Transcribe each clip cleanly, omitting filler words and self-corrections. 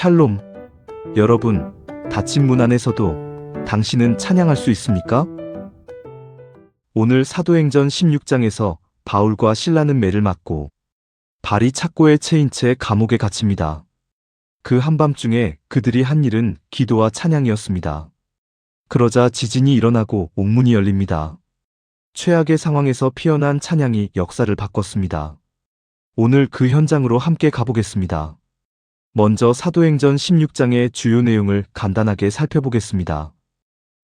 샬롬. 여러분, 닫힌 문 안에서도 당신은 찬양할 수 있습니까? 오늘 사도행전 16장에서 바울과 실라는 매를 맞고 발이 착고에 채인 채 감옥에 갇힙니다. 그 한밤중에 그들이 한 일은 기도와 찬양이었습니다. 그러자 지진이 일어나고 옥문이 열립니다. 최악의 상황에서 피어난 찬양이 역사를 바꿨습니다. 오늘 그 현장으로 함께 가보겠습니다. 먼저 사도행전 16장의 주요 내용을 간단하게 살펴보겠습니다.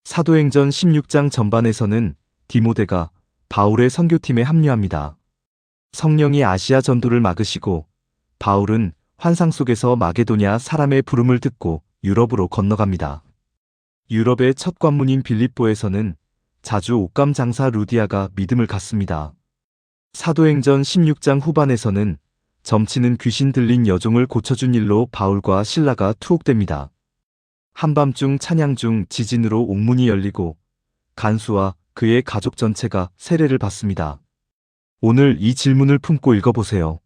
사도행전 16장 전반에서는 디모데가 바울의 선교팀에 합류합니다. 성령이 아시아 전도를 막으시고 바울은 환상 속에서 마게도냐 사람의 부름을 듣고 유럽으로 건너갑니다. 유럽의 첫 관문인 빌립보에서는 자주 옷감 장사 루디아가 믿음을 갖습니다. 사도행전 16장 후반에서는 점치는 귀신 들린 여종을 고쳐준 일로 바울과 실라가 투옥됩니다. 한밤중 찬양 중 지진으로 옥문이 열리고 간수와 그의 가족 전체가 세례를 받습니다. 오늘 이 질문을 품고 읽어보세요.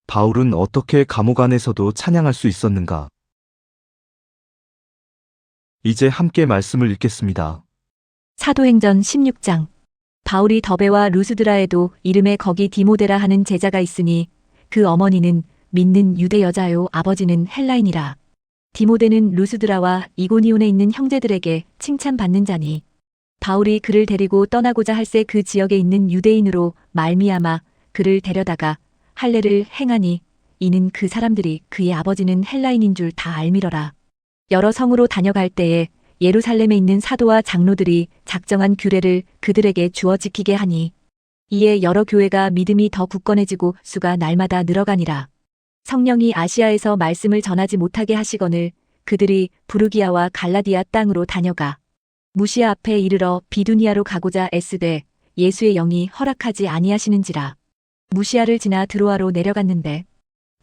바울은 어떻게 감옥 안에서도 찬양할 수 있었는가? 이제 함께 말씀을 읽겠습니다. 사도행전 16장. 바울이 더베와 루스드라에도 이름에 거기 디모데라 하는 제자가 있으니 그 어머니는 믿는 유대 여자요 아버지는 헬라인이라. 디모데는 루스드라와 이고니온에 있는 형제들에게 칭찬받는 자니 바울이 그를 데리고 떠나고자 할새 그 지역에 있는 유대인으로 말미암아 그를 데려다가 할례를 행하니 이는 그 사람들이 그의 아버지는 헬라인인 줄 다 알미러라. 여러 성으로 다녀갈 때에 예루살렘에 있는 사도와 장로들이 작정한 규례를 그들에게 주어 지키게 하니 이에 여러 교회가 믿음이 더 굳건해지고 수가 날마다 늘어가니라. 성령이 아시아에서 말씀을 전하지 못하게 하시거늘 그들이 부르기아와 갈라디아 땅으로 다녀가 무시아 앞에 이르러 비두니아로 가고자 애쓰되 예수의 영이 허락하지 아니하시는지라. 무시아를 지나 드로아로 내려갔는데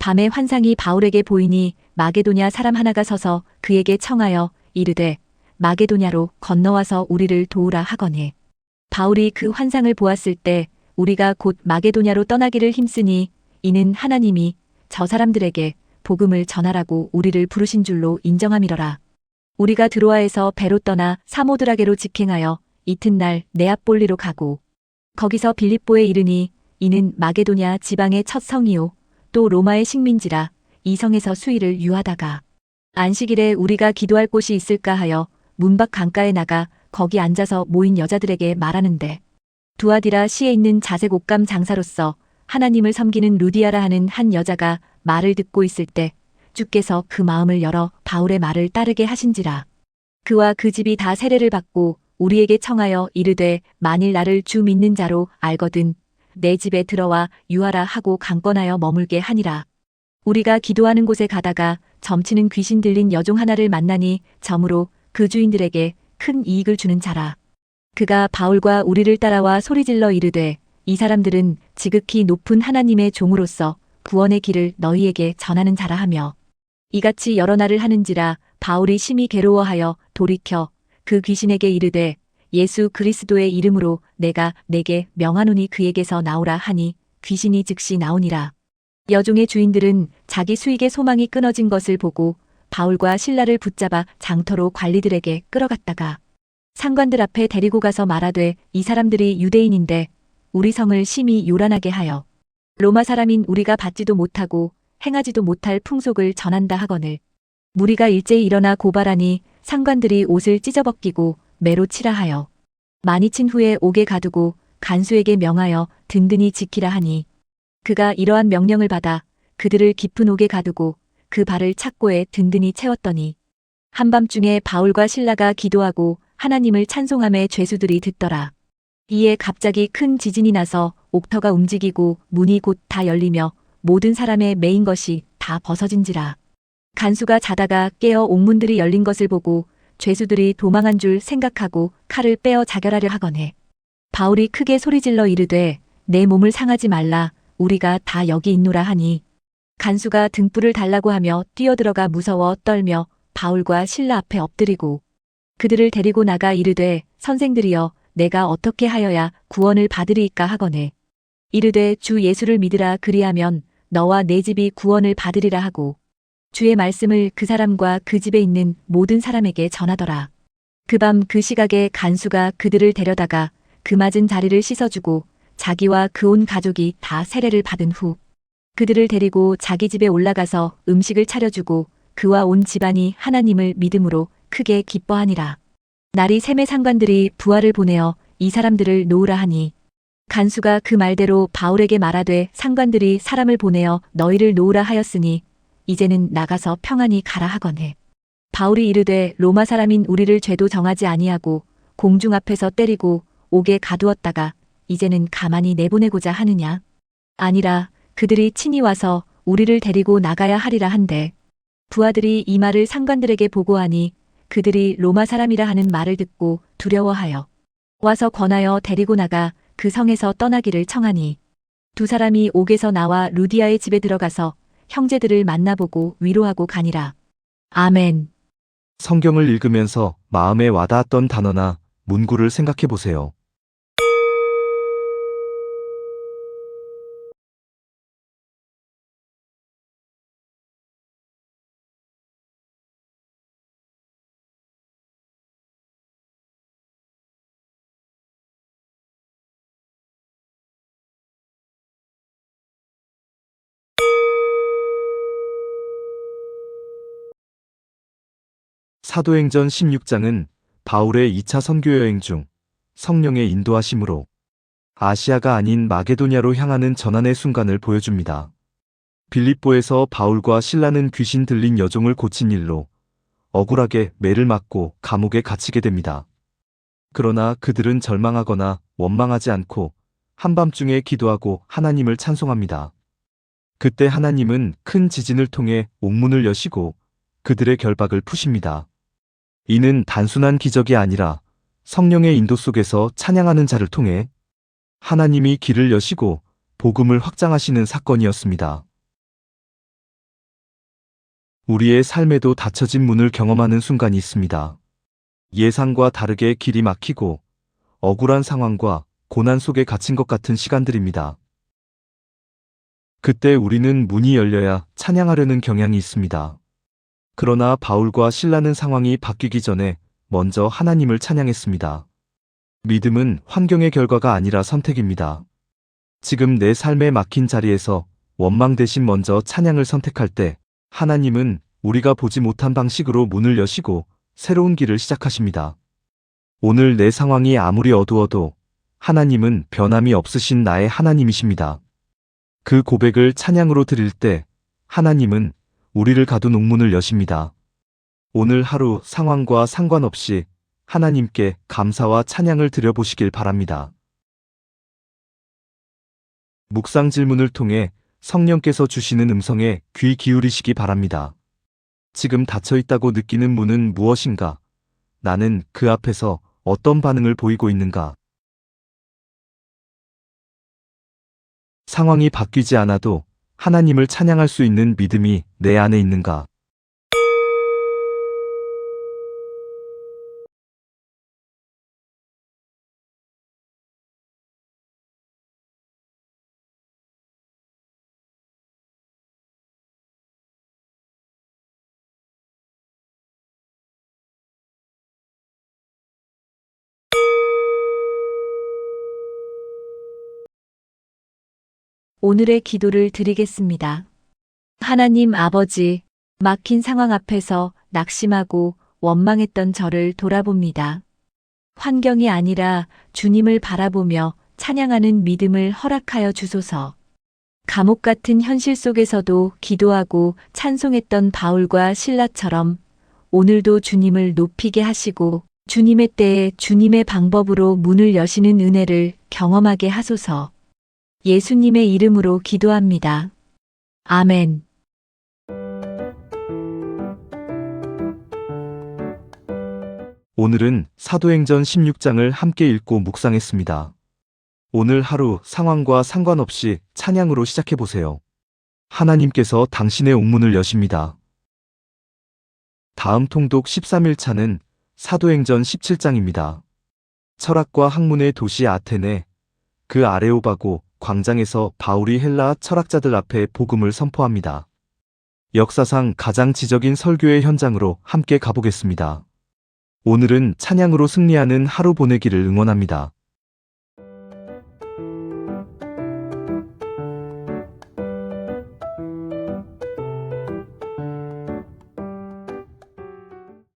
밤에 환상이 바울에게 보이니 마게도냐 사람 하나가 서서 그에게 청하여 이르되 마게도냐로 건너와서 우리를 도우라 하거늘. 바울이 그 환상을 보았을 때 우리가 곧 마게도냐로 떠나기를 힘쓰니 이는 하나님이 저 사람들에게 복음을 전하라고 우리를 부르신 줄로 인정함이러라. 우리가 드로아에서 배로 떠나 사모드라게로 직행하여 이튿날 네아폴리로 가고 거기서 빌립보에 이르니 이는 마게도냐 지방의 첫 성이요 또 로마의 식민지라. 이 성에서 수일을 유하다가 안식일에 우리가 기도할 곳이 있을까 하여 문밖 강가에 나가 거기 앉아서 모인 여자들에게 말하는데 두아디라 시에 있는 자색 옷감 장사로서 하나님을 섬기는 루디아라 하는 한 여자가 말을 듣고 있을 때 주께서 그 마음을 열어 바울의 말을 따르게 하신지라. 그와 그 집이 다 세례를 받고 우리에게 청하여 이르되 만일 나를 주 믿는 자로 알거든 내 집에 들어와 유하라 하고 강권하여 머물게 하니라. 우리가 기도하는 곳에 가다가 점치는 귀신 들린 여종 하나를 만나니 점으로 그 주인들에게 큰 이익을 주는 자라. 그가 바울과 우리를 따라와 소리질러 이르되 이 사람들은 지극히 높은 하나님의 종으로서 구원의 길을 너희에게 전하는 자라 하며 이같이 여러 날을 하는지라. 바울이 심히 괴로워하여 돌이켜 그 귀신에게 이르되 예수 그리스도의 이름으로 내가 내게 명하노니 그에게서 나오라 하니 귀신이 즉시 나오니라. 여종의 주인들은 자기 수익의 소망이 끊어진 것을 보고 바울과 실라를 붙잡아 장터로 관리들에게 끌어갔다가 상관들 앞에 데리고 가서 말하되 이 사람들이 유대인인데 우리 성을 심히 요란하게 하여 로마 사람인 우리가 받지도 못하고 행하지도 못할 풍속을 전한다 하거늘. 무리가 일제히 일어나 고발하니 상관들이 옷을 찢어벗기고 매로 치라 하여 많이 친 후에 옥에 가두고 간수에게 명하여 든든히 지키라 하니 그가 이러한 명령을 받아 그들을 깊은 옥에 가두고 그 발을 착고에 든든히 채웠더니 한밤중에 바울과 실라가 기도하고 하나님을 찬송하며 죄수들이 듣더라. 이에 갑자기 큰 지진이 나서 옥터가 움직이고 문이 곧 다 열리며 모든 사람의 매인 것이 다 벗어진지라. 간수가 자다가 깨어 옥문들이 열린 것을 보고 죄수들이 도망한 줄 생각하고 칼을 빼어 자결하려 하거늘. 바울이 크게 소리질러 이르되 내 몸을 상하지 말라. 우리가 다 여기 있노라 하니 간수가 등불을 달라고 하며 뛰어들어가 무서워 떨며 바울과 실라 앞에 엎드리고 그들을 데리고 나가 이르되 선생들이여 내가 어떻게 하여야 구원을 받으리이까 하거늘. 이르되 주 예수를 믿으라 그리하면 너와 내 집이 구원을 받으리라 하고 주의 말씀을 그 사람과 그 집에 있는 모든 사람에게 전하더라. 그 밤 그 시각에 간수가 그들을 데려다가 그 맞은 자리를 씻어주고 자기와 그 온 가족이 다 세례를 받은 후 그들을 데리고 자기 집에 올라가서 음식을 차려주고 그와 온 집안이 하나님을 믿음으로 크게 기뻐하니라. 날이 샘의 상관들이 부하를 보내어 이 사람들을 놓으라 하니 간수가 그 말대로 바울에게 말하되 상관들이 사람을 보내어 너희를 놓으라 하였으니 이제는 나가서 평안히 가라 하거늘. 바울이 이르되 로마 사람인 우리를 죄도 정하지 아니하고 공중 앞에서 때리고 옥에 가두었다가 이제는 가만히 내보내고자 하느냐? 아니라 그들이 친히 와서 우리를 데리고 나가야 하리라 한대. 부하들이 이 말을 상관들에게 보고하니 그들이 로마 사람이라 하는 말을 듣고 두려워하여 와서 권하여 데리고 나가 그 성에서 떠나기를 청하니 두 사람이 옥에서 나와 루디아의 집에 들어가서 형제들을 만나보고 위로하고 가니라. 아멘. 성경을 읽으면서 마음에 와닿았던 단어나 문구를 생각해 보세요. 사도행전 16장은 바울의 2차 선교 여행 중 성령의 인도하심으로 아시아가 아닌 마게도냐로 향하는 전환의 순간을 보여줍니다. 빌립보에서 바울과 실라는 귀신 들린 여종을 고친 일로 억울하게 매를 맞고 감옥에 갇히게 됩니다. 그러나 그들은 절망하거나 원망하지 않고 한밤중에 기도하고 하나님을 찬송합니다. 그때 하나님은 큰 지진을 통해 옥문을 여시고 그들의 결박을 푸십니다. 이는 단순한 기적이 아니라 성령의 인도 속에서 찬양하는 자를 통해 하나님이 길을 여시고 복음을 확장하시는 사건이었습니다. 우리의 삶에도 닫혀진 문을 경험하는 순간이 있습니다. 예상과 다르게 길이 막히고 억울한 상황과 고난 속에 갇힌 것 같은 시간들입니다. 그때 우리는 문이 열려야 찬양하려는 경향이 있습니다. 그러나 바울과 실라는 상황이 바뀌기 전에 먼저 하나님을 찬양했습니다. 믿음은 환경의 결과가 아니라 선택입니다. 지금 내 삶에 막힌 자리에서 원망 대신 먼저 찬양을 선택할 때 하나님은 우리가 보지 못한 방식으로 문을 여시고 새로운 길을 시작하십니다. 오늘 내 상황이 아무리 어두워도 하나님은 변함이 없으신 나의 하나님이십니다. 그 고백을 찬양으로 드릴 때 하나님은 우리를 가둔 옥문을 여십니다. 오늘 하루 상황과 상관없이 하나님께 감사와 찬양을 드려보시길 바랍니다. 묵상 질문을 통해 성령께서 주시는 음성에 귀 기울이시기 바랍니다. 지금 닫혀 있다고 느끼는 문은 무엇인가? 나는 그 앞에서 어떤 반응을 보이고 있는가? 상황이 바뀌지 않아도 하나님을 찬양할 수 있는 믿음이 내 안에 있는가? 오늘의 기도를 드리겠습니다. 하나님 아버지, 막힌 상황 앞에서 낙심하고 원망했던 저를 돌아봅니다. 환경이 아니라 주님을 바라보며 찬양하는 믿음을 허락하여 주소서. 감옥 같은 현실 속에서도 기도하고 찬송했던 바울과 실라처럼 오늘도 주님을 높이게 하시고 주님의 때에 주님의 방법으로 문을 여시는 은혜를 경험하게 하소서. 예수님의 이름으로 기도합니다. 아멘. 오늘은 사도행전 16장을 함께 읽고 묵상했습니다. 오늘 하루 상황과 상관없이 찬양으로 시작해보세요. 하나님께서 당신의 옥문을 여십니다. 다음 통독 13일차는 사도행전 17장입니다. 철학과 학문의 도시 아테네, 그 아레오바고 광장에서 바울이 헬라 철학자들 앞에 복음을 선포합니다. 역사상 가장 지적인 설교의 현장으로 함께 가보겠습니다. 오늘은 찬양으로 승리하는 하루 보내기를 응원합니다.